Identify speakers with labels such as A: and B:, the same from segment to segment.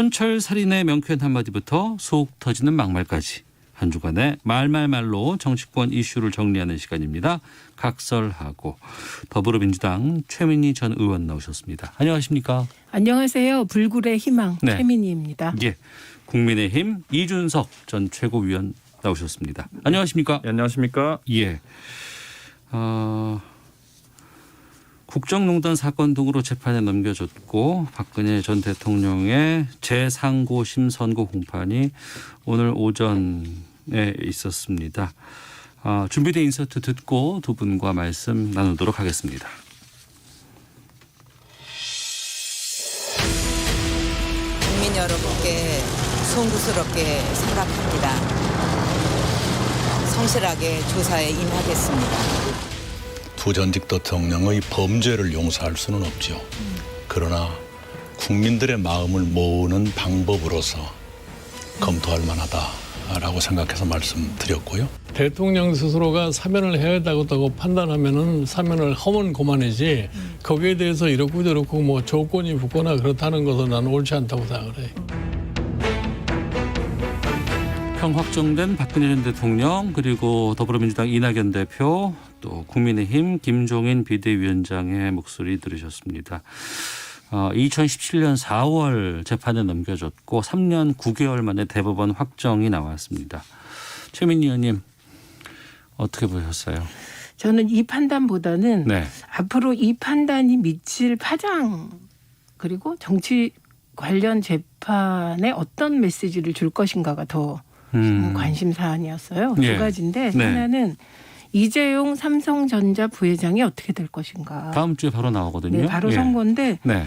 A: 촌철살인의 명쾌한 한마디부터 속 터지는 막말까지 한 주간의 말말말로 정치권 이슈를 정리하는 시간입니다. 각설하고 더불어민주당 최민희 전 의원 나오셨습니다. 안녕하십니까?
B: 안녕하세요. 불굴의 희망
A: 네.
B: 최민희입니다.
A: 예, 국민의힘 이준석 전 최고위원 나오셨습니다. 안녕하십니까?
C: 네, 안녕하십니까?
A: 예. 국정농단 사건 등으로 재판에 넘겨졌고 박근혜 전 대통령의 제3고심 선고 공판이 오늘 오전에 있었습니다. 준비된 인서트 듣고 두 분과 말씀 나누도록 하겠습니다.
D: 국민 여러분께 송구스럽게 생각합니다. 성실하게 조사에 임하겠습니다.
E: 두 전직 대통령의 범죄를 용서할 수는 없죠. 그러나 국민들의 마음을 모으는 방법으로서 검토할 만하다라고 생각해서 말씀드렸고요.
F: 대통령 스스로가 사면을 해야 한다고 판단하면은 사면을 하면 그만이지 거기에 대해서 이렇고 저렇고 뭐 조건이 붙거나 그렇다는 것은 나는 옳지 않다고 생각을 해.
A: 형 확정된 박근혜 전 대통령 그리고 더불어민주당 이낙연 대표 또 국민의힘 김종인 비대위원장의 목소리 들으셨습니다. 2017년 4월 재판에 넘겨졌고 3년 9개월 만에 대법원 확정이 나왔습니다. 최민희 의원님 어떻게 보셨어요?
B: 저는 이 판단보다는
A: 네.
B: 앞으로 이 판단이 미칠 파장 그리고 정치 관련 재판에 어떤 메시지를 줄 것인가가 더 관심 사안이었어요.
A: 예.
B: 두 가지인데
A: 네.
B: 하나는 이재용 삼성전자 부회장이 어떻게 될 것인가.
A: 다음 주에 바로 나오거든요.
B: 네, 바로
A: 예.
B: 선거인데
A: 네.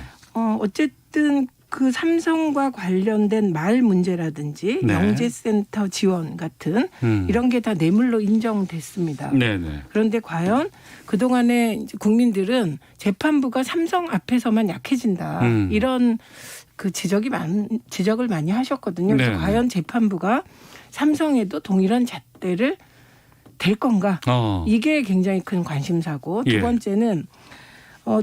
B: 어쨌든 그 삼성과 관련된 말 문제라든지
A: 네.
B: 영재센터 지원 같은 이런 게 다 뇌물로 인정됐습니다.
A: 네네.
B: 그런데 과연 그동안에 이제 국민들은 재판부가 삼성 앞에서만 약해진다. 이런 그 지적을 많이 하셨거든요. 그래서
A: 네네.
B: 과연 재판부가 삼성에도 동일한 잣대를 댈 건가? 이게 굉장히 큰 관심사고 두
A: 예.
B: 번째는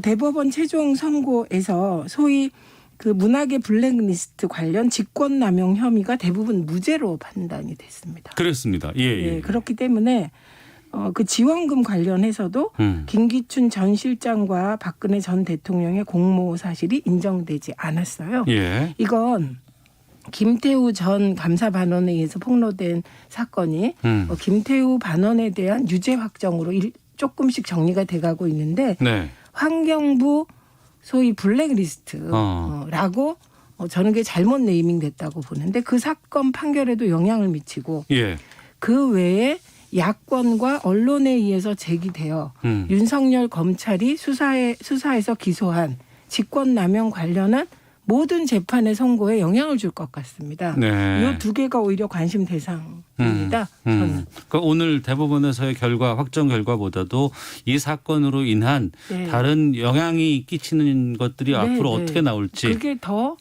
B: 대법원 최종 선고에서 소위 그 문학의 블랙리스트 관련 직권남용 혐의가 대부분 무죄로 판단이 됐습니다.
A: 그렇습니다. 예, 예.
B: 예, 그렇기 때문에 그 지원금 관련해서도 김기춘 전 실장과 박근혜 전 대통령의 공모 사실이 인정되지 않았어요.
A: 예.
B: 이건 김태우 전 감사반원에 의해서 폭로된 사건이 김태우 반원에 대한 유죄 확정으로 조금씩 정리가 돼가고 있는데
A: 네.
B: 환경부 소위 블랙리스트라고 저는 그게 잘못 네이밍됐다고 보는데 그 사건 판결에도 영향을 미치고
A: 예.
B: 그 외에 야권과 언론에 의해서 제기되어 윤석열 검찰이 수사에서 기소한 직권남용 관련한 모든 재판의 선고에 영향을 줄 것 같습니다.
A: 네.
B: 이 두 개가 오히려 관심 대상입니다. 저는.
A: 그러니까 오늘 대법원에서의 확정 결과보다도 이 사건으로 인한
B: 네.
A: 다른 영향이 끼치는 것들이
B: 네,
A: 앞으로
B: 네.
A: 어떻게 나올지.
B: 그게 더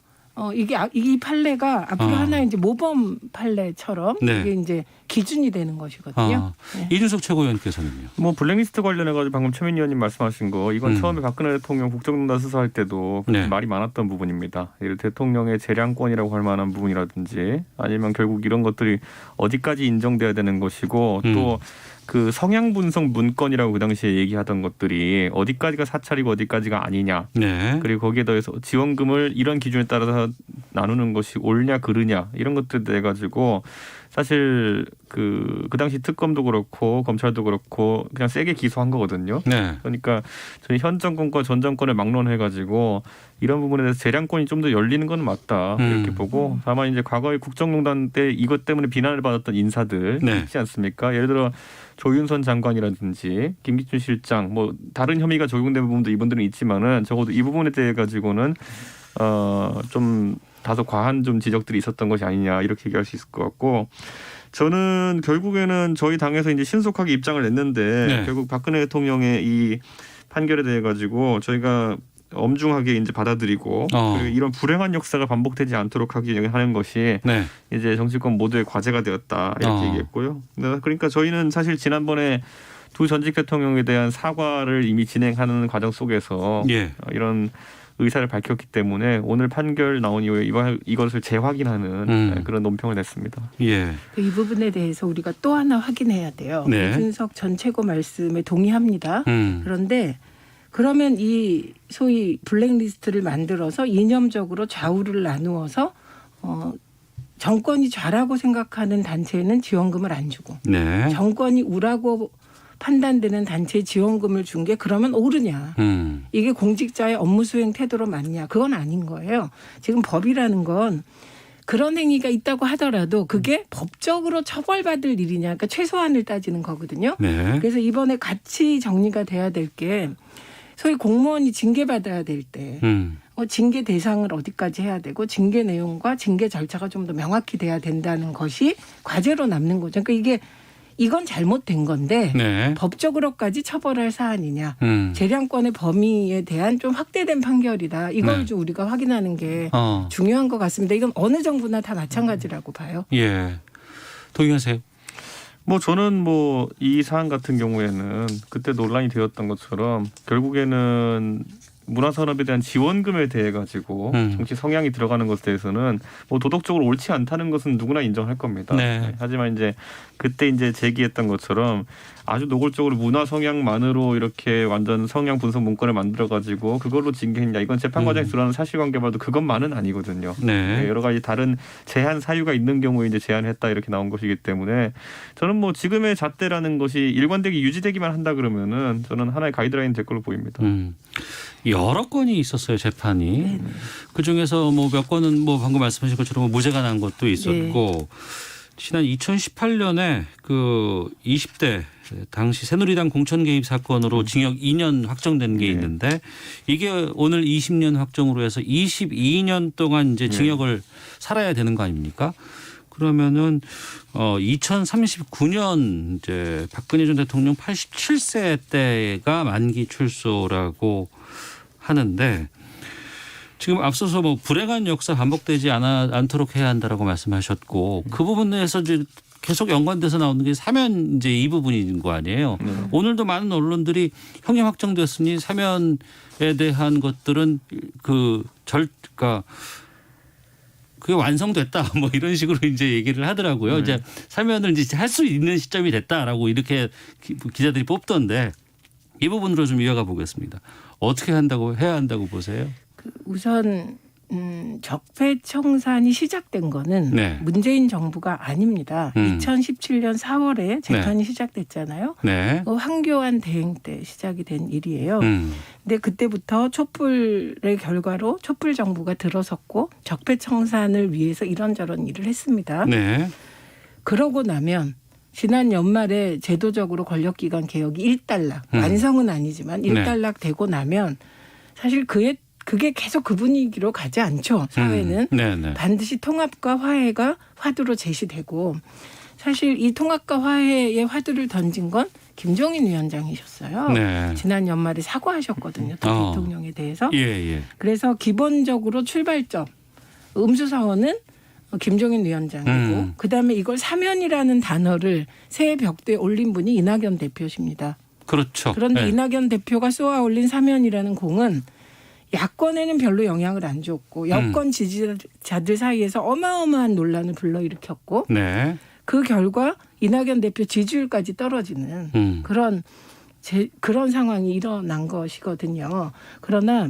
B: 이 판례가 앞으로 하나의 이제 모범 판례처럼
A: 네.
B: 이게 이제 기준이 되는 것이거든요. 네.
A: 이준석 최고위원께서는요.
C: 뭐 블랙리스트 관련해가지고 방금 최민희 의원님 말씀하신 거 이건 처음에 박근혜 대통령 국정농단 수사할 때도
A: 네.
C: 말이 많았던 부분입니다. 예를 대통령의 재량권이라고 할 만한 부분이라든지 아니면 결국 이런 것들이 어디까지 인정돼야 되는 것이고 또 그 성향 분석 문건이라고 그 당시에 얘기하던 것들이 어디까지가 사찰이고 어디까지가 아니냐.
A: 네.
C: 그리고 거기에 더해서 지원금을 이런 기준에 따라서 나누는 것이 옳냐 그르냐 이런 것들에 대해 가지고 사실 그 당시 특검도 그렇고 검찰도 그렇고 그냥 세게 기소한 거거든요.
A: 네.
C: 그러니까 저희 현 정권과 전 정권을 막론해가지고 이런 부분에 대해서 재량권이 좀 더 열리는 건 맞다 이렇게 보고 다만 이제 과거의 국정농단 때 이것 때문에 비난을 받았던 인사들
A: 네.
C: 있지 않습니까? 예를 들어 조윤선 장관이라든지 김기춘 실장 뭐 다른 혐의가 적용된 부분도 이분들은 있지만은 적어도 이 부분에 대해 가지고는 좀 다소 과한 좀 지적들이 있었던 것이 아니냐 이렇게 얘기할 수 있을 것 같고 저는 결국에는 저희 당에서 이제 신속하게 입장을 냈는데
A: 네.
C: 결국 박근혜 대통령의 이 판결에 대해 가지고 저희가 엄중하게 이제 받아들이고 그리고 이런 불행한 역사가 반복되지 않도록 하는 것이
A: 네.
C: 이제 정치권 모두의 과제가 되었다 이렇게 얘기했고요. 그러니까 저희는 사실 지난번에 두 전직 대통령에 대한 사과를 이미 진행하는 과정 속에서
A: 예.
C: 이런 의사를 밝혔기 때문에 오늘 판결 나온 이후에 이것을 재확인하는 그런 논평을 냈습니다.
A: 예.
B: 이 부분에 대해서 우리가 또 하나 확인해야 돼요.
A: 네.
B: 이준석 전 최고 말씀에 동의합니다. 그런데 그러면 이 소위 블랙리스트를 만들어서 이념적으로 좌우를 나누어서 정권이 좌라고 생각하는 단체에는 지원금을 안 주고
A: 네.
B: 정권이 우라고 판단되는 단체에 지원금을 준 게 그러면 옳으냐. 이게 공직자의 업무 수행 태도로 맞냐. 그건 아닌 거예요. 지금 법이라는 건 그런 행위가 있다고 하더라도 그게 법적으로 처벌받을 일이냐. 그러니까 최소한을 따지는 거거든요.
A: 네.
B: 그래서 이번에 같이 정리가 돼야 될 게 소위 공무원이 징계받아야 될 때 징계 대상을 어디까지 해야 되고 징계 내용과 징계 절차가 좀 더 명확히 돼야 된다는 것이 과제로 남는 거죠. 그러니까 이건 잘못된 건데
A: 네.
B: 법적으로까지 처벌할 사안이냐. 재량권의 범위에 대한 좀 확대된 판결이다. 이걸
A: 네.
B: 좀 우리가 확인하는 게 중요한 것 같습니다. 이건 어느 정부나 다 마찬가지라고 봐요.
A: 예. 동의하세요?
C: 저는 이 사안 같은 경우에는 그때 논란이 되었던 것처럼 결국에는 문화산업에 대한 지원금에 대해 가지고 정치 성향이 들어가는 것에 대해서는 도덕적으로 옳지 않다는 것은 누구나 인정할 겁니다.
A: 네.
C: 하지만 그때 제기했던 것처럼 아주 노골적으로 문화 성향만으로 이렇게 완전 성향 분석 문건을 만들어 가지고 그걸로 징계했냐, 이건 재판 과정에서 드러나는 사실관계 봐도 그것만은 아니거든요.
A: 네.
C: 여러 가지 다른 제한 사유가 있는 경우에 제한했다 이렇게 나온 것이기 때문에 저는 지금의 잣대라는 것이 일관되게 유지되기만 한다 그러면은 저는 하나의 가이드라인 될 걸로 보입니다.
A: 여러 건이 있었어요, 재판이. 그 중에서 몇 건은 방금 말씀하신 것처럼 무죄가 난 것도 있었고, 지난 2018년에 그 20대 당시 새누리당 공천 개입 사건으로 징역 2년 확정된 게 있는데, 이게 오늘 20년 확정으로 해서 22년 동안 이제 징역을 살아야 되는 거 아닙니까? 그러면은 2039년 이제 박근혜 전 대통령 87세 때가 만기 출소라고 하는데, 지금 앞서서 불행한 역사 반복되지 않도록 해야 한다라고 말씀하셨고, 그 부분에서 이제 계속 연관돼서 나오는 게 사면 이제 이 부분인 거 아니에요. 오늘도 많은 언론들이 형량 확정됐으니 사면에 대한 것들은 그러니까 그게 완성됐다 이런 식으로 이제 얘기를 하더라고요. 이제 사면을 이제 할 수 있는 시점이 됐다라고 이렇게 기자들이 뽑던데, 이 부분으로 좀 이어가 보겠습니다. 어떻게 해야 한다고 보세요?
B: 우선 적폐청산이 시작된 거는 문재인 정부가 아닙니다. 2017년 4월에 재판이 시작됐잖아요.
A: 네.
B: 황교안 대행 때 시작이 된 일이에요. 근데 그때부터 촛불의 결과로 촛불 정부가 들어섰고 적폐청산을 위해서 이런저런 일을 했습니다.
A: 네.
B: 그러고 나면 지난 연말에 제도적으로 권력기관 개혁이 일단락, 완성은 아니지만 일단락 되고 나면 사실 그게 계속 그 분위기로 가지 않죠. 사회는. 반드시 통합과 화해가 화두로 제시되고, 사실 이 통합과 화해의 화두를 던진 건 김종인 위원장이셨어요. 지난 연말에 사과하셨거든요. 또 대통령에 대해서. 그래서 기본적으로 출발점, 음수사원은 김종인 위원장이고, 그다음에 이걸 사면이라는 단어를 새 벽대에 올린 분이 이낙연 대표십니다.
A: 그렇죠.
B: 그런데 이낙연 대표가 쏘아 올린 사면이라는 공은 야권에는 별로 영향을 안 줬고, 여권 지지자들 사이에서 어마어마한 논란을 불러일으켰고, 그 결과 이낙연 대표 지지율까지 떨어지는 그런 상황이 일어난 것이거든요. 그러나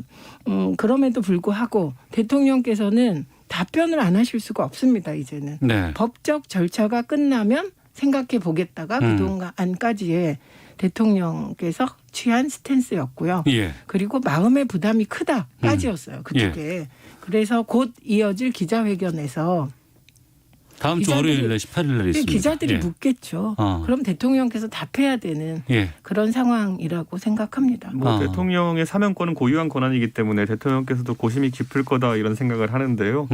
B: 그럼에도 불구하고 대통령께서는 답변을 안 하실 수가 없습니다. 이제는 법적 절차가 끝나면 생각해 보겠다가 그동안까지의 대통령께서 취한 스탠스였고요. 그리고 마음의 부담이 크다까지였어요. 그쪽에. 그래서 곧 이어질 기자회견에서
A: 다음 주 월요일 날 18일 날 있습니다.
B: 기자들이 묻겠죠. 그럼 대통령께서 답해야 되는 그런 상황이라고 생각합니다.
C: 대통령의 사면권은 고유한 권한이기 때문에 대통령께서도 고심이 깊을 거다 이런 생각을 하는데요.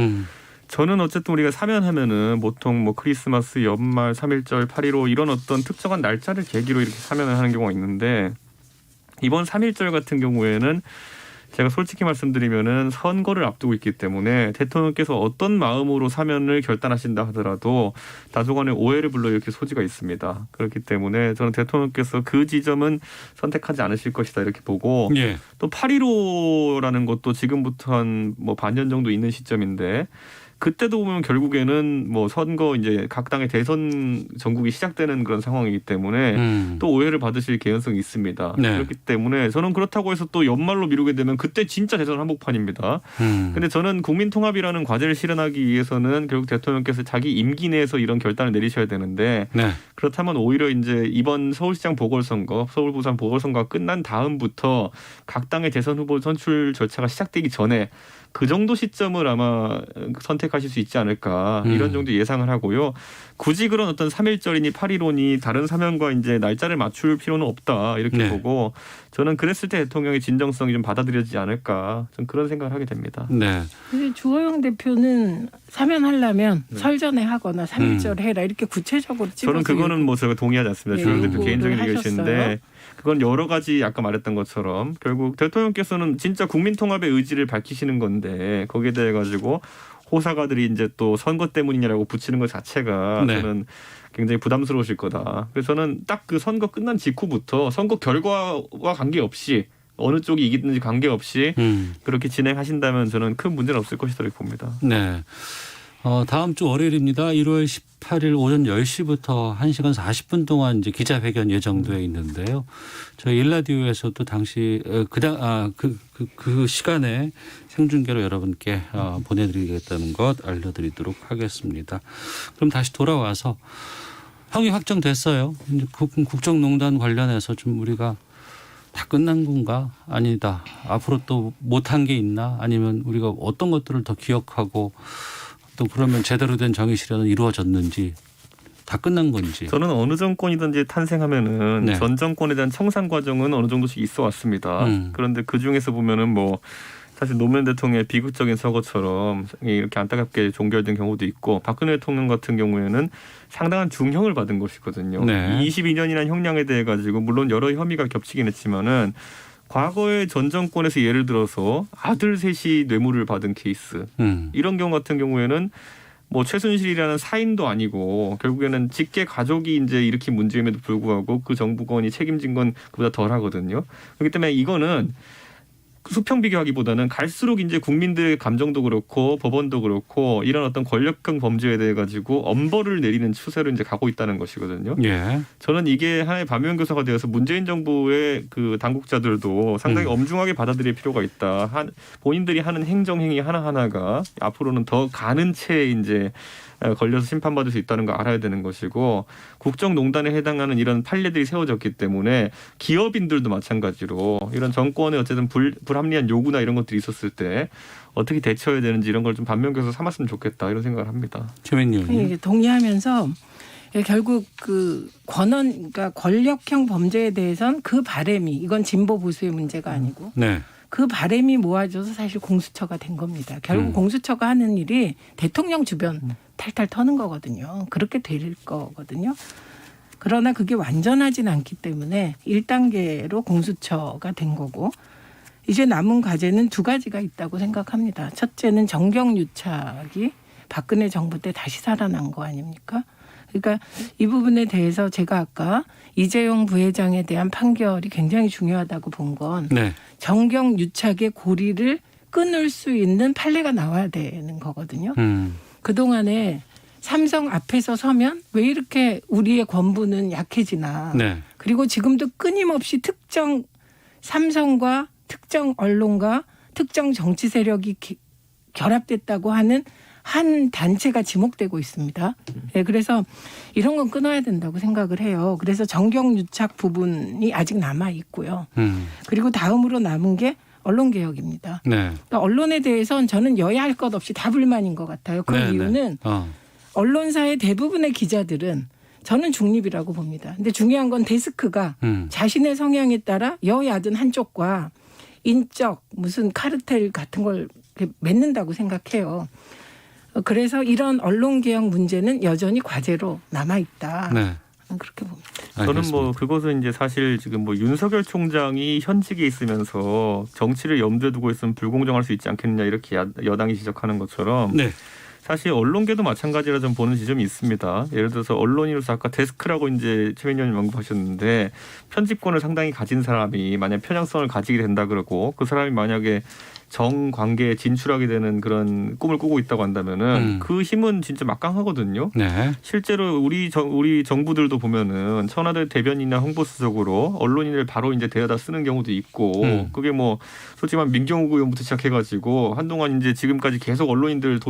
C: 저는 어쨌든 우리가 사면하면은 보통 크리스마스, 연말, 3.1절, 8.15 이런 어떤 특정한 날짜를 계기로 이렇게 사면을 하는 경우가 있는데, 이번 3.1절 같은 경우에는 제가 솔직히 말씀드리면은 선거를 앞두고 있기 때문에 대통령께서 어떤 마음으로 사면을 결단하신다 하더라도 다소간의 오해를 불러일으킬 소지가 있습니다. 그렇기 때문에 저는 대통령께서 그 지점은 선택하지 않으실 것이다 이렇게 보고
A: 예.
C: 또 8.15라는 것도 지금부터 한 뭐 반년 정도 있는 시점인데 그때도 보면 결국에는 뭐 선거 이제 각 당의 대선 전국이 시작되는 그런 상황이기 때문에 또 오해를 받으실 개연성이 있습니다.
A: 네.
C: 그렇기 때문에 저는 그렇다고 해서 또 연말로 미루게 되면 그때 진짜 대선 한복판입니다. 근데 저는 국민 통합이라는 과제를 실현하기 위해서는 결국 대통령께서 자기 임기 내에서 이런 결단을 내리셔야 되는데
A: 네.
C: 그렇다면 오히려 이제 이번 서울시장 보궐선거, 서울 부산 보궐선거가 끝난 다음부터 각 당의 대선 후보 선출 절차가 시작되기 전에 그 정도 시점을 아마 선택하실 수 있지 않을까 이런 정도 예상을 하고요. 굳이 그런 어떤 3.1절이니 8.15니 다른 사면과 이제 날짜를 맞출 필요는 없다 이렇게
A: 네.
C: 보고 저는 그랬을 때 대통령의 진정성이 좀 받아들여지지 않을까 좀 그런 생각을 하게 됩니다.
A: 네.
B: 근데 주호영 대표는 사면하려면 설 전에 하거나 3.1절 해라 이렇게 구체적으로 찍어서
C: 저는 그거는 뭐 제가 동의하지 않습니다.
B: 네,
C: 주호영 대표
B: 요구를
C: 개인적인
B: 하셨어요.
C: 의견이신데 그건 여러 가지 아까 말했던 것처럼 결국 대통령께서는 진짜 국민통합의 의지를 밝히시는 건데 거기에 대해 가지고 호사가들이 이제 또 선거 때문이냐라고 붙이는 것 자체가
A: 네.
C: 저는 굉장히 부담스러우실 거다. 그래서 저는 딱 그 선거 끝난 직후부터 선거 결과와 관계없이 어느 쪽이 이기든지 관계없이 그렇게 진행하신다면 저는 큰 문제는 없을 것이다 이렇게 봅니다.
A: 네. 다음 주 월요일입니다. 1월 18일 오전 10시부터 1시간 40분 동안 이제 기자회견 예정되어 있는데요. 저희 일라디오에서도 당시 그 시간에 생중계로 여러분께 보내드리겠다는 것 알려드리도록 하겠습니다. 그럼 다시 돌아와서 형이 확정됐어요. 이제 국정농단 관련해서 좀 우리가 다 끝난 건가? 아니다. 앞으로 또 못한 게 있나? 아니면 우리가 어떤 것들을 더 기억하고 또 그러면 제대로 된 정의 실현은 이루어졌는지 다 끝난 건지.
C: 저는 어느 정권이든지 탄생하면은
A: 네.
C: 전 정권에 대한 청산 과정은 어느 정도씩 있어 왔습니다. 그런데 그 중에서 보면은 뭐 사실 노무현 대통령의 비극적인 서거처럼 이렇게 안타깝게 종결된 경우도 있고 박근혜 대통령 같은 경우에는 상당한 중형을 받은 것이거든요.
A: 네.
C: 22년이라는 형량에 대해 가지고 물론 여러 혐의가 겹치긴 했지만은 과거의 전 정권에서 예를 들어서 아들 셋이 뇌물을 받은 케이스 이런 경우 같은 경우에는 뭐 최순실이라는 사인도 아니고 결국에는 직계 가족이 이제 일으킨 문제임에도 불구하고 그 정부권이 책임진 건 그보다 덜하거든요. 그렇기 때문에 이거는 수평 비교하기보다는 갈수록 이제 국민들의 감정도 그렇고 법원도 그렇고 이런 어떤 권력형 범죄에 대해 가지고 엄벌을 내리는 추세로 이제 가고 있다는 것이거든요.
A: 예.
C: 저는 이게 하나의 반면교사가 되어서 문재인 정부의 그 당국자들도 상당히 엄중하게 받아들일 필요가 있다. 본인들이 하는 행정행위 하나하나가 앞으로는 더 가는 채 이제 걸려서 심판받을 수 있다는 거 알아야 되는 것이고 국정농단에 해당하는 이런 판례들이 세워졌기 때문에 기업인들도 마찬가지로 이런 정권의 어쨌든 불합리한 요구나 이런 것들이 있었을 때 어떻게 대처해야 되는지 이런 걸 좀 반면교사 삼았으면 좋겠다 이런 생각을 합니다.
A: 최민희 의원님.
B: 예, 동의하면서 결국 그 그러니까 권력형 범죄에 대해선 그 바람이 이건 진보 보수의 문제가 아니고
A: 네.
B: 그 바람이 모아져서 사실 공수처가 된 겁니다. 결국 공수처가 하는 일이 대통령 주변 탈탈 터는 거거든요. 그렇게 될 거거든요. 그러나 그게 완전하진 않기 때문에 1단계로 공수처가 된 거고 이제 남은 과제는 두 가지가 있다고 생각합니다. 첫째는 정경유착이 박근혜 정부 때 다시 살아난 거 아닙니까? 그러니까 이 부분에 대해서 제가 아까 이재용 부회장에 대한 판결이 굉장히 중요하다고 본 건
A: 네.
B: 정경유착의 고리를 끊을 수 있는 판례가 나와야 되는 거거든요. 그동안에 삼성 앞에서 서면 왜 이렇게 우리의 권부는 약해지나.
A: 네.
B: 그리고 지금도 끊임없이 특정 삼성과 특정 언론과 특정 정치 세력이 결합됐다고 하는 한 단체가 지목되고 있습니다. 네, 그래서 이런 건 끊어야 된다고 생각을 해요. 그래서 정경유착 부분이 아직 남아 있고요. 그리고 다음으로 남은 게 언론개혁입니다.
A: 네.
B: 그러니까 언론에 대해서는 저는 여야 할 것 없이 다 불만인 것 같아요. 그
A: 네,
B: 이유는 언론사의 대부분의 기자들은 저는 중립이라고 봅니다. 근데 중요한 건 데스크가 자신의 성향에 따라 여야든 한쪽과 인적 무슨 카르텔 같은 걸 맺는다고 생각해요. 그래서 이런 언론개혁 문제는 여전히 과제로 남아있다.
A: 네.
B: 그렇게 봅니다.
C: 저는
A: 알겠습니다.
C: 뭐 그것은 이제 사실 지금 뭐 윤석열 총장이 현직에 있으면서 정치를 염두에 두고 있으면 불공정할 수 있지 않겠느냐 이렇게 여당이 지적하는 것처럼
A: 네.
C: 사실 언론계도 마찬가지라 좀 보는 지점이 있습니다. 예를 들어서 언론인으로서 아까 데스크라고 이제 최 의원님 언급하셨는데 편집권을 상당히 가진 사람이 만약 편향성을 가지게 된다 그러고 그 사람이 만약에 정관계에 진출하게 되는 그런 꿈을 꾸고 있다고 한다면은 그 힘은 진짜 막강하거든요.
A: 네.
C: 실제로 우리 정부들도 보면은 청와대 대변인이나 홍보수석으로 언론인을 바로 이제 데려다 쓰는 경우도 있고 그게 뭐 솔직히 말하면 민경욱 의원부터 시작해가지고 한동안 이제 지금까지 계속 언론인들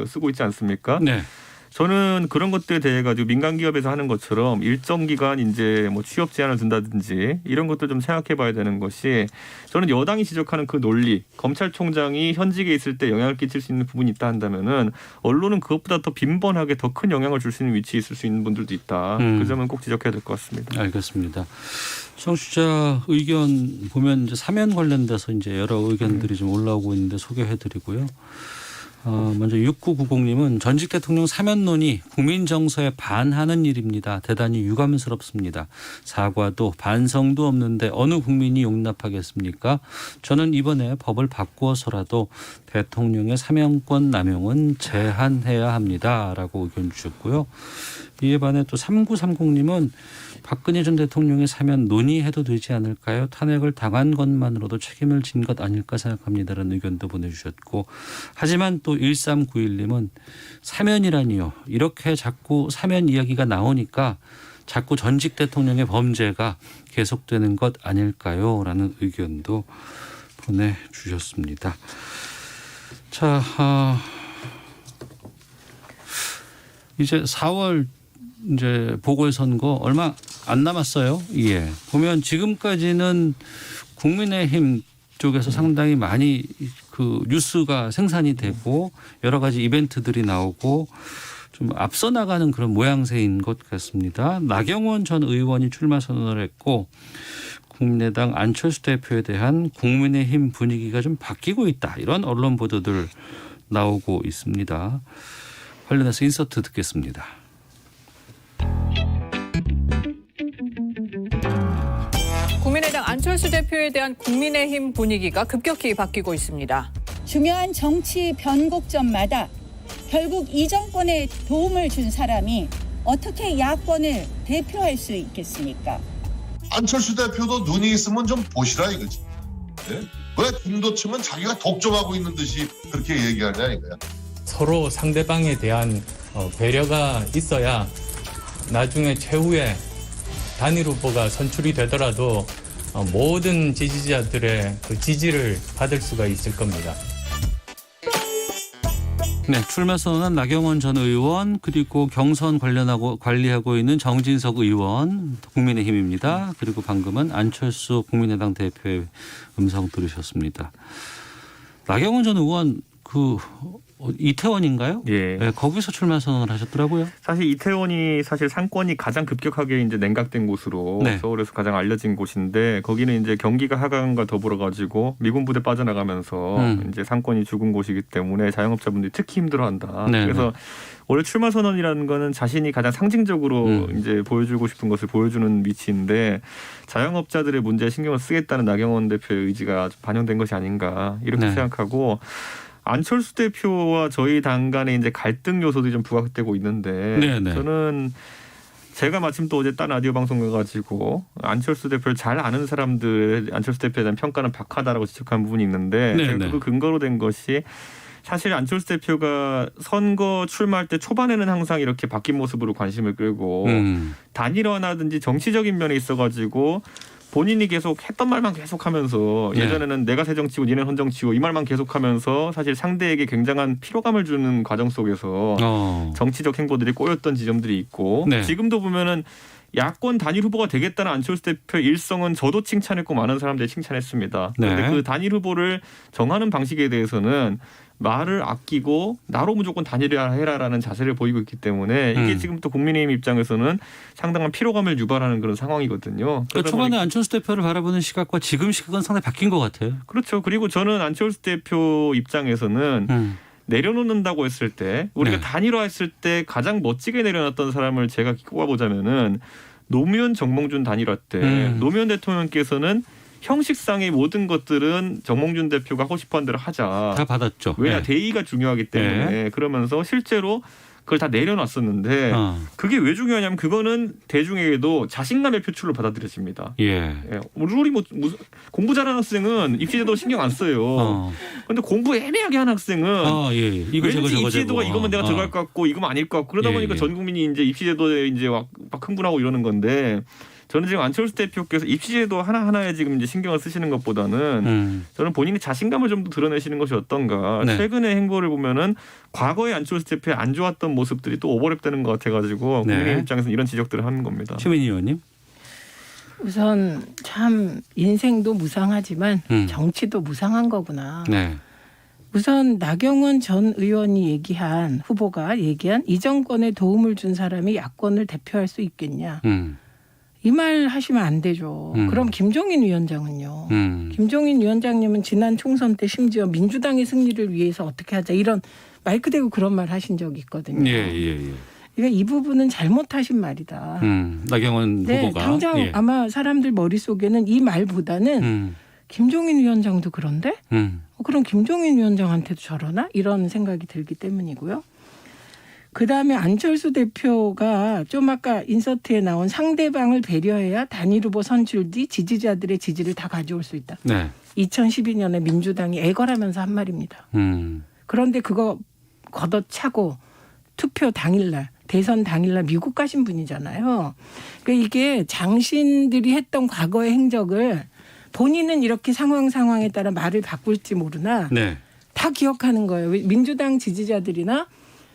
C: 쓰고 있지 않습니까?
A: 네.
C: 저는 그런 것들에 대해 가지고 민간 기업에서 하는 것처럼 일정 기간 이제 뭐 취업 제한을 둔다든지 이런 것도 좀 생각해봐야 되는 것이 저는 여당이 지적하는 그 논리, 검찰총장이 현직에 있을 때 영향을 끼칠 수 있는 부분이 있다 한다면은 언론은 그것보다 더 빈번하게 더 큰 영향을 줄 수 있는 위치에 있을 수 있는 분들도 있다. 그 점은 꼭 지적해야 될 것 같습니다.
A: 알겠습니다. 청취자 의견 보면 이제 사면 관련돼서 이제 여러 의견들이 좀 올라오고 있는데 소개해드리고요. 먼저 6990님은 전직 대통령 사면론이 국민 정서에 반하는 일입니다. 대단히 유감스럽습니다. 사과도 반성도 없는데 어느 국민이 용납하겠습니까? 저는 이번에 법을 바꾸어서라도 대통령의 사면권 남용은 제한해야 합니다라고 의견 주셨고요. 이에 반해 또 3930님은 박근혜 전 대통령의 사면 논의해도 되지 않을까요? 탄핵을 당한 것만으로도 책임을 진 것 아닐까 생각합니다라는 의견도 보내주셨고, 하지만 또 1391님은 사면이라니요. 이렇게 자꾸 사면 이야기가 나오니까 자꾸 전직 대통령의 범죄가 계속되는 것 아닐까요? 라는 의견도 보내주셨습니다. 자, 이제 4월 이제 보궐선거 얼마 안 남았어요. 예. 보면 지금까지는 국민의힘 쪽에서 상당히 많이 그 뉴스가 생산이 되고 여러 가지 이벤트들이 나오고 좀 앞서 나가는 그런 모양새인 것 같습니다. 나경원 전 의원이 출마 선언을 했고 국민의당 안철수 대표에 대한 국민의힘 분위기가 좀 바뀌고 있다. 이런 언론 보도들 나오고 있습니다. 관련해서 인서트 듣겠습니다.
G: 국민의당 안철수 대표에 대한 국민의힘 분위기가 급격히 바뀌고 있습니다.
H: 중요한 정치 변곡점마다 결국 이 정권에 도움을 준 사람이 어떻게 야권을 대표할 수 있겠습니까?
I: 안철수 대표도 눈이 있으면 좀 보시라 이거지. 네? 왜 중도층은 자기가 독점하고 있는 듯이 그렇게 얘기하냐 이거야.
J: 서로 상대방에 대한 배려가 있어야 나중에 최후에 단일 후보가 선출이 되더라도 모든 지지자들의 그 지지를 받을 수가 있을 겁니다.
A: 네, 출마 선언한 나경원 전 의원 그리고 경선 관리하고 있는 정진석 의원 국민의힘입니다. 그리고 방금은 안철수 국민의당 대표의 음성 들으셨습니다. 나경원 전 의원 그 이태원인가요?
C: 예.
A: 네, 거기서 출마 선언을 하셨더라고요.
C: 사실 이태원이 사실 상권이 가장 급격하게 이제 냉각된 곳으로
A: 네.
C: 서울에서 가장 알려진 곳인데 거기는 이제 경기가 하강과 더불어 가지고 미군 부대 빠져나가면서 이제 상권이 죽은 곳이기 때문에 자영업자분들이 특히 힘들어한다.
A: 네,
C: 그래서 원래 출마 선언이라는 거는 자신이 가장 상징적으로 이제 보여주고 싶은 것을 보여주는 위치인데 자영업자들의 문제에 신경을 쓰겠다는 나경원 대표의 의지가 좀 반영된 것이 아닌가 이렇게
A: 네.
C: 생각하고. 안철수 대표와 저희 당 간의 이제 갈등 요소들이 좀 부각되고 있는데
A: 네네.
C: 저는 제가 마침 또 어제 딴 라디오 방송 가가지고 안철수 대표를 잘 아는 사람들 안철수 대표에 대한 평가는 박하다라고 지적한 부분이 있는데 제가 그 근거로 된 것이 사실 안철수 대표가 선거 출마할 때 초반에는 항상 이렇게 바뀐 모습으로 관심을 끌고 단일화나든지 정치적인 면에 있어가지고 본인이 계속 했던 말만 계속하면서 예전에는 내가 새 정치고 니네 헌 정치고 이 말만 계속하면서 사실 상대에게 굉장한 피로감을 주는 과정 속에서 정치적 행보들이 꼬였던 지점들이 있고 지금도 보면은 야권 단일 후보가 되겠다는 안철수 대표 일성은 저도 칭찬했고 많은 사람들이 칭찬했습니다. 그런데 그 단일 후보를 정하는 방식에 대해서는 말을 아끼고 나로 무조건 단일화해라라는 자세를 보이고 있기 때문에 이게 지금 또 국민의힘 입장에서는 상당한 피로감을 유발하는 그런 상황이거든요.
A: 그러니까 초반에 안철수 대표를 바라보는 시각과 지금 시각은 상당히 바뀐 것 같아요.
C: 그렇죠. 그리고 저는 안철수 대표 입장에서는 내려놓는다고 했을 때 우리가
A: 네.
C: 단일화했을 때 가장 멋지게 내려놨던 사람을 제가 꼽아보자면은 노무현 정몽준 단일화 때 노무현 대통령께서는 형식상의 모든 것들은 정몽준 대표가 하고 싶어한 대로 하자.
A: 다 받았죠.
C: 왜냐
A: 네.
C: 대의가 중요하기 때문에 그러면서 실제로 그걸 다 내려놨었는데 그게 왜 중요하냐면 그거는 대중에게도 자신감의 표출로 받아들여집니다.
A: 예.
C: 룰이 뭐 무슨 공부 잘하는 학생은 입시제도 신경 안 써요. 그런데 공부 애매하게 하는 학생은
A: 예. 이거 저거
C: 왠지
A: 저거
C: 입시제도가
A: 저거.
C: 이거면 내가 들어갈 것 같고 이거면 아닐 것 같고 그러다
A: 예,
C: 보니까
A: 예.
C: 전 국민이 이제 입시제도에 이제 막 흥분하고 이러는 건데 저는 지금 안철수 대표께서 입시제도 하나하나에 지금 이제 신경을 쓰시는 것보다는 저는 본인이 자신감을 좀 더 드러내시는 것이 어떤가.
A: 네.
C: 최근의 행보를 보면은 과거에 안철수 대표의 안 좋았던 모습들이 또 오버랩되는 것 같아가지고
A: 네.
C: 국민 입장에서는 이런 지적들을 하는 겁니다.
A: 최민희 의원님.
B: 우선 참 인생도 무상하지만 정치도 무상한 거구나.
A: 네.
B: 우선 나경원 전 의원이 얘기한 후보가 얘기한 이 정권에 도움을 준 사람이 야권을 대표할 수 있겠냐. 이 말 하시면 안 되죠. 그럼 김종인 위원장은요. 김종인 위원장님은 지난 총선 때 심지어 민주당의 승리를 위해서 어떻게 하자 이런 마이크 대고 그런 말 하신 적이 있거든요.
A: 예.
B: 그러니까 이 부분은 잘못하신 말이다.
A: 나경원
B: 네,
A: 후보가.
B: 당장
A: 예.
B: 아마 사람들 머릿속에는 이 말보다는 김종인 위원장도 그런데 그럼 김종인 위원장한테도 저러나? 이런 생각이 들기 때문이고요. 그다음에 안철수 대표가 좀 아까 인서트에 나온 상대방을 배려해야 단일 후보 선출 뒤 지지자들의 지지를 다 가져올 수 있다.
A: 네.
B: 2012년에 민주당이 애걸하면서 한 말입니다. 그런데 그거 걷어차고 투표 당일날 대선 당일날 미국 가신 분이잖아요. 그러니까 이게 장신들이 했던 과거의 행적을 본인은 이렇게 상황에 따라 말을 바꿀지 모르나
A: 네.
B: 다 기억하는 거예요. 민주당 지지자들이나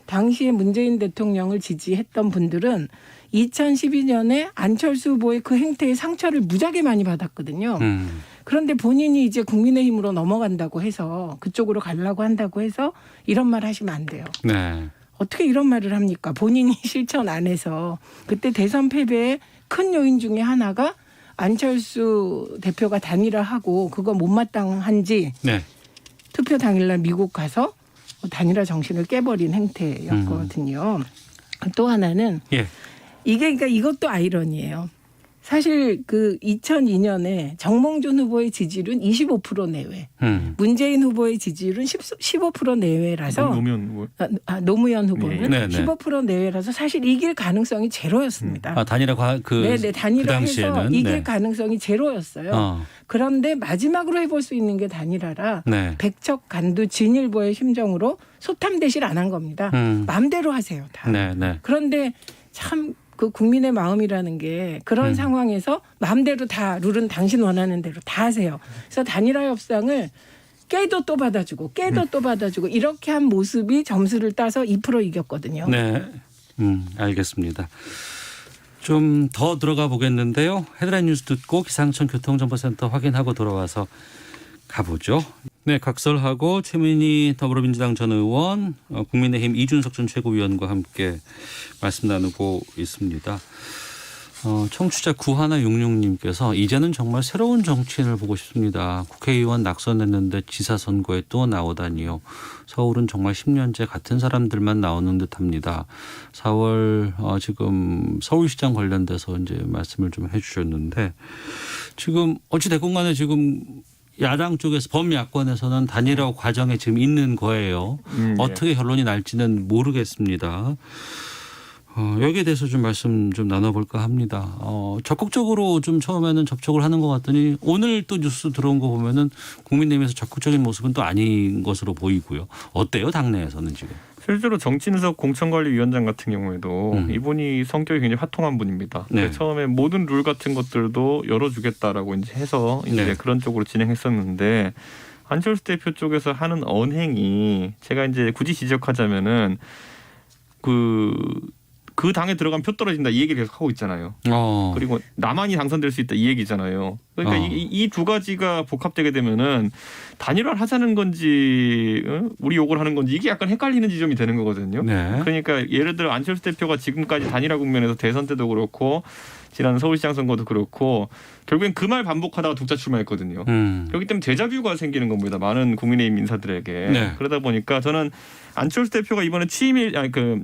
B: 당시에 문재인 대통령을 지지했던 분들은 2012년에 안철수 후보의 그 행태의 상처를 무지하게 많이 받았거든요. 그런데 본인이 이제 국민의힘으로 넘어간다고 해서 그쪽으로 가려고 한다고 해서 이런 말 하시면 안 돼요.
A: 네.
B: 어떻게 이런 말을 합니까? 본인이 실천 안 해서. 그때 대선 패배의 큰 요인 중에 하나가 안철수 대표가 단일화하고 그거 못마땅한지
A: 네.
B: 투표 당일날 미국 가서 단일화 정신을 깨버린 행태였거든요. 또 하나는
A: 예.
B: 이게 그러니까 이것도 아이러니예요. 사실 그 2002년에 정몽준 후보의 지지율은 25% 내외, 문재인 후보의 지지율은 15% 내외라서 노무현 후보는
A: 네.
B: 15% 내외라서 사실 이길 가능성이 제로였습니다.
A: 단일화
B: 단일화해서
A: 그
B: 이길
A: 네.
B: 가능성이 제로였어요. 그런데 마지막으로 해볼 수 있는 게 단일화라
A: 네.
B: 백척간두 진일보의 심정으로 소탐대실 안 한 겁니다. 마음대로 하세요. 다.
A: 네.
B: 그런데 참 그 국민의 마음이라는 게 그런 상황에서 마음대로 다 룰은 당신 원하는 대로 다 하세요. 그래서 단일화 협상을 깨도 또 받아주고 또 받아주고 이렇게 한 모습이 점수를 따서 2% 이겼거든요.
A: 네. 알겠습니다. 좀 더 들어가 보겠는데요. 헤드라인 뉴스 듣고 기상청 교통정보센터 확인하고 돌아와서 가보죠. 네, 각설하고 최민희 더불어민주당 전 의원, 국민의힘 이준석 전 최고위원과 함께 말씀 나누고 있습니다. 청취자 9166님께서 이제는 정말 새로운 정치인을 보고 싶습니다. 국회의원 낙선했는데 지사 선거에 또 나오다니요. 서울은 정말 10년째 같은 사람들만 나오는 듯합니다. 4월 지금 서울시장 관련돼서 이제 말씀을 좀 해주셨는데 지금 어찌 됐건 간에 지금 야당 쪽에서 범야권에서는 단일화 과정에 지금 있는 거예요. 어떻게 결론이 날지는 모르겠습니다. 여기에 대해서 좀 말씀 좀 나눠볼까 합니다. 적극적으로 좀 처음에는 접촉을 하는 것 같더니 오늘 또 뉴스 들어온 거 보면은 국민의힘에서 적극적인 모습은 또 아닌 것으로 보이고요. 어때요, 당내에서는 지금?
C: 실제로 정진석 공천관리위원장 같은 경우에도 이분이 성격이 굉장히 화통한 분입니다.
A: 네.
C: 처음에 모든 룰 같은 것들도 열어주겠다라고 이제 해서 이제
A: 네.
C: 그런 쪽으로 진행했었는데 안철수 대표 쪽에서 하는 언행이 제가 이제 굳이 지적하자면은 그 당에 들어가면 표 떨어진다 이 얘기를 계속 하고 있잖아요. 그리고 나만이 당선될 수 있다 이 얘기잖아요. 그러니까 이 두 가지가 복합되게 되면은 단일화를 하자는 건지 우리 욕을 하는 건지 이게 약간 헷갈리는 지점이 되는 거거든요.
A: 네.
C: 그러니까 예를 들어 안철수 대표가 지금까지 단일화 국면에서 대선 때도 그렇고 지난 서울시장 선거도 그렇고 결국엔 그 말 반복하다가 독자 출마했거든요. 그렇기 때문에 데자뷰가 생기는 겁니다. 많은 국민의힘 인사들에게.
A: 네.
C: 그러다 보니까 저는 안철수 대표가 이번에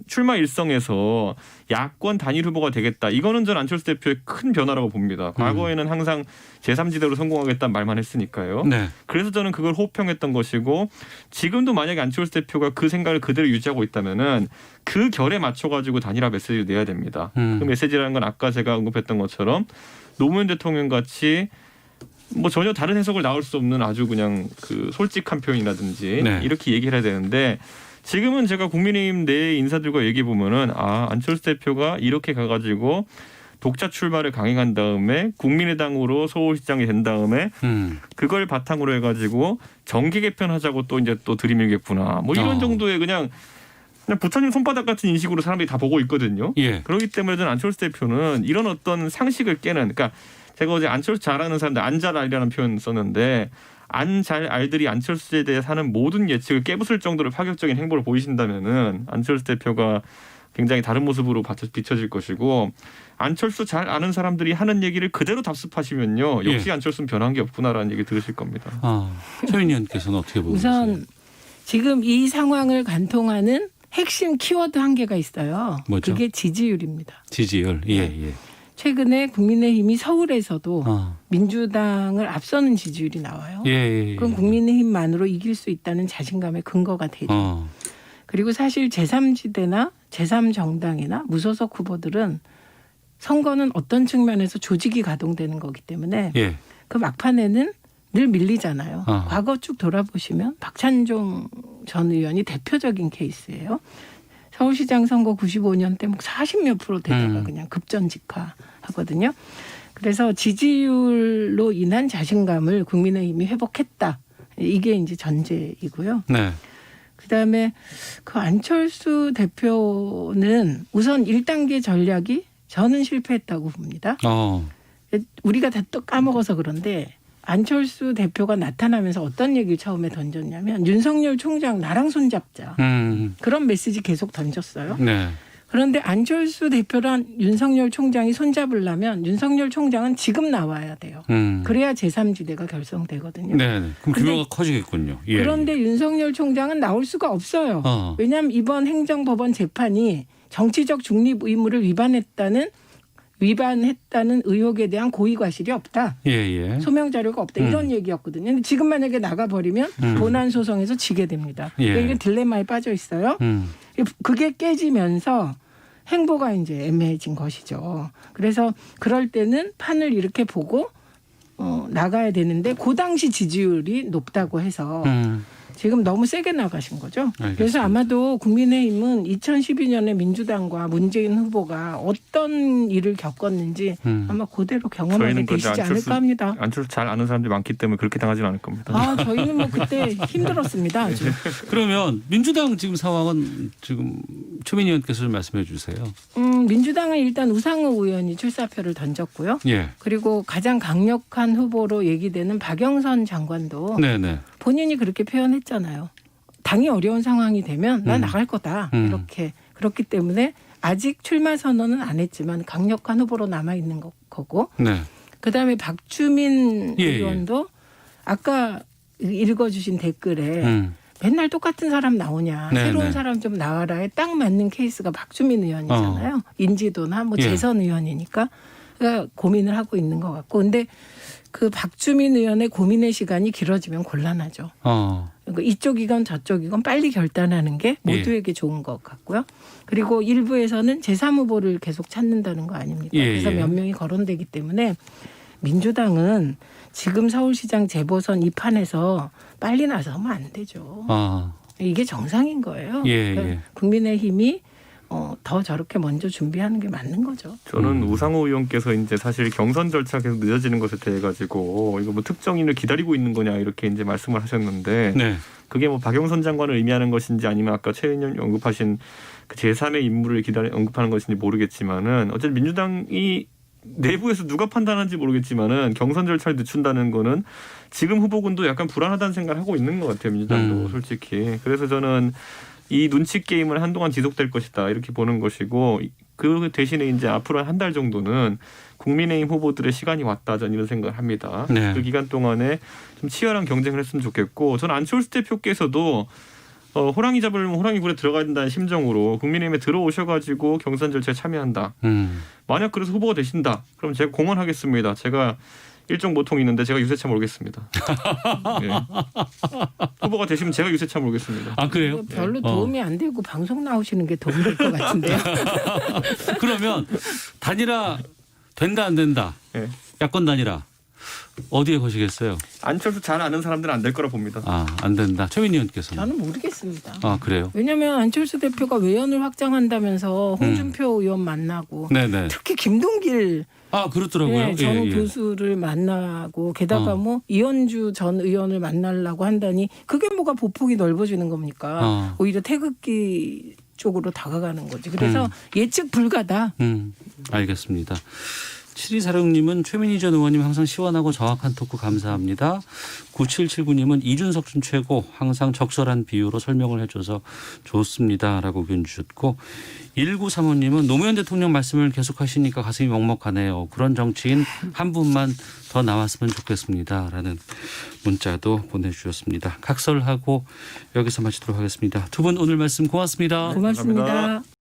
C: 출마 일성에서 야권 단일 후보가 되겠다. 이거는 전 안철수 대표의 큰 변화라고 봅니다. 과거에는 항상 제3지대로 성공하겠다는 말만 했으니까요.
A: 네.
C: 그래서 저는 그걸 호평했던 것이고 지금도 만약에 안철수 대표가 그 생각을 그대로 유지하고 있다면은 그 결에 맞춰가지고 단일화 메시지를 내야 됩니다. 그 메시지라는 건 아까 제가 언급했던 것처럼 노무현 대통령 같이 뭐 전혀 다른 해석을 나올 수 없는 아주 그냥 그 솔직한 표현이라든지
A: 네.
C: 이렇게 얘기를 해야 되는데 지금은 제가 국민의힘 내 인사들과 얘기해 보면은 안철수 대표가 이렇게 가가지고 독자 출마를 강행한 다음에 국민의당으로 서울시장이 된 다음에 그걸 바탕으로 해가지고 정계 개편하자고 또 이제 또 들이밀겠구나. 뭐 이런 정도의 그냥 부처님 손바닥 같은 인식으로 사람들이 다 보고 있거든요.
A: 예.
C: 그렇기 때문에 저는 안철수 대표는 이런 어떤 상식을 깨는 그러니까 제가 어제 안철수 잘 아는 사람들 안 잘 알이라는 표현 썼는데 안 잘 알들이 안철수에 대해 하는 모든 예측을 깨부술 정도로 파격적인 행보를 보이신다면은 안철수 대표가 굉장히 다른 모습으로 비춰질 것이고 안철수 잘 아는 사람들이 하는 얘기를 그대로 답습하시면요. 역시 안철수는 변한 게 없구나라는 얘기 들으실 겁니다.
A: 최민희 의원께서는 어떻게 보세요?
B: 우선 지금 이 상황을 관통하는 핵심 키워드 한 개가 있어요.
A: 뭐죠?
B: 그게 지지율입니다.
A: 지지율. 예.
B: 최근에 국민의힘이 서울에서도 민주당을 앞서는 지지율이 나와요.
A: 예.
B: 그건 국민의힘만으로 이길 수 있다는 자신감의 근거가 되죠. 그리고 사실 제3지대나 제3정당이나 무소속 후보들은 선거는 어떤 측면에서 조직이 가동되는 거기 때문에
A: 예.
B: 그 막판에는 늘 밀리잖아요. 과거 쭉 돌아보시면 박찬종 전 의원이 대표적인 케이스예요. 서울시장 선거 95년 때 40몇 프로 되다가 그냥 급전직하하거든요. 그래서 지지율로 인한 자신감을 국민의힘이 회복했다. 이게 이제 전제이고요.
A: 네.
B: 그다음에 그 안철수 대표는 우선 1단계 전략이 저는 실패했다고 봅니다. 우리가 다 또 까먹어서 그런데 안철수 대표가 나타나면서 어떤 얘기를 처음에 던졌냐면 윤석열 총장 나랑 손잡자. 그런 메시지 계속 던졌어요.
A: 네.
B: 그런데 안철수 대표랑 윤석열 총장이 손잡으려면 윤석열 총장은 지금 나와야 돼요. 그래야 제3지대가 결성되거든요.
A: 네. 그럼 규모가 커지겠군요. 예.
B: 그런데 윤석열 총장은 나올 수가 없어요. 왜냐하면 이번 행정법원 재판이 정치적 중립 의무를 위반했다는 의혹에 대한 고의과실이 없다.
A: 예.
B: 소명 자료가 없다. 이런 얘기였거든요. 근데 지금 만약에 나가버리면 본안 소송에서 지게 됩니다. 그러니까 이게 딜레마에 빠져 있어요. 그게 깨지면서 행보가 이제 애매해진 것이죠. 그래서 그럴 때는 판을 이렇게 보고 나가야 되는데 그 당시 지지율이 높다고 해서 지금 너무 세게 나가신 거죠.
A: 알겠습니다.
B: 그래서 아마도 국민의힘은 2012년에 민주당과 문재인 후보가 어떤 일을 겪었는지 아마 그대로 경험하게 되시지 않을까 합니다.
C: 안철수 잘 아는 사람들이 많기 때문에 그렇게 당하지는 않을 겁니다.
B: 저희는 뭐 그때 힘들었습니다. 아주.
A: 그러면 민주당 지금 상황은 지금 최민희 의원께서 좀 말씀해 주세요.
B: 민주당은 일단 우상호 의원이 출사표를 던졌고요.
A: 예.
B: 그리고 가장 강력한 후보로 얘기되는 박영선 장관도
A: 네네.
B: 본인이 그렇게 표현했잖아요. 당이 어려운 상황이 되면 나 나갈 거다. 이렇게. 그렇기 때문에 아직 출마 선언은 안 했지만 강력한 후보로 남아있는 거고.
A: 네.
B: 그다음에 박주민 의원도 아까 읽어주신 댓글에 맨날 똑같은 사람 나오냐. 새로운 사람 좀 나와라에 딱 맞는 케이스가 박주민 의원이잖아요. 인지도나 뭐 재선 의원이니까 그러니까 고민을 하고 있는 것 같고. 근데 그 박주민 의원의 고민의 시간이 길어지면 곤란하죠. 그러니까 이쪽이건 저쪽이건 빨리 결단하는 게 모두에게 좋은 것 같고요. 그리고 일부에서는 제3후보를 계속 찾는다는 거 아닙니까? 그래서 몇 명이 거론되기 때문에 민주당은 지금 서울시장 재보선 이 판에서 빨리 나서면 안 되죠. 이게 정상인 거예요. 그러니까 국민의힘이 더 저렇게 먼저 준비하는 게 맞는 거죠.
C: 저는 우상호 의원께서 이제 사실 경선 절차가 계속 늦어지는 것에 대해 가지고 이거 뭐 특정인을 기다리고 있는 거냐 이렇게 이제 말씀을 하셨는데 그게 뭐 박영선 장관을 의미하는 것인지 아니면 아까 최 의원님 언급하신 그 제3의 인물을 언급하는 것인지 모르겠지만은 어쨌든 민주당이 내부에서 누가 판단하는지 모르겠지만은 경선 절차를 늦춘다는 거는 지금 후보군도 약간 불안하다는 생각을 하고 있는 것 같아요. 민주당도 솔직히. 그래서 저는 이 눈치 게임은 한동안 지속될 것이다 이렇게 보는 것이고 그 대신에 이제 앞으로 한 달 정도는 국민의힘 후보들의 시간이 왔다 저는 이런 생각을 합니다.
A: 네.
C: 그 기간 동안에 좀 치열한 경쟁을 했으면 좋겠고 저는 안철수 대표께서도 호랑이 잡으려면 호랑이 굴에 들어가야 된다는 심정으로 국민의힘에 들어오셔가지고 경선 절차에 참여한다. 만약 그래서 후보가 되신다. 그럼 제가 공언하겠습니다. 제가 일종 모통이 있는데 제가 유세차 몰겠습니다. 네. 후보가 되시면 제가 유세차 몰겠습니다.
A: 아 그래요?
B: 별로 도움이 안 되고 방송 나오시는 게 도움이 될 것 같은데요.
A: 그러면 단일화 된다 안 된다.
C: 네.
A: 야권 단일화 어디에 거시겠어요?
C: 안철수 잘 아는 사람들은 안 될 거라 봅니다.
A: 아, 안 된다. 최민희 의원께서는.
B: 저는 모르겠습니다.
A: 아 그래요?
B: 왜냐하면 안철수 대표가 외연을 확장한다면서 홍준표 의원 만나고
A: 네네.
B: 특히 김동길
A: 아 그렇더라고요.
B: 전 교수를 만나고 게다가 뭐 이현주 전 의원을 만나려고 한다니 그게 뭐가 보폭이 넓어지는 겁니까? 오히려 태극기 쪽으로 다가가는 거지. 그래서 예측 불가다.
A: 알겠습니다. 7246님은 최민희 전 의원님 항상 시원하고 정확한 토크 감사합니다. 9779님은 이준석 준 최고 항상 적절한 비유로 설명을 해줘서 좋습니다. 라고 의견 주셨고 1935님은 노무현 대통령 말씀을 계속하시니까 가슴이 먹먹하네요. 그런 정치인 한 분만 더 나왔으면 좋겠습니다. 라는 문자도 보내주셨습니다. 각설하고 여기서 마치도록 하겠습니다. 두 분 오늘 말씀 고맙습니다.
B: 고맙습니다.
C: 감사합니다.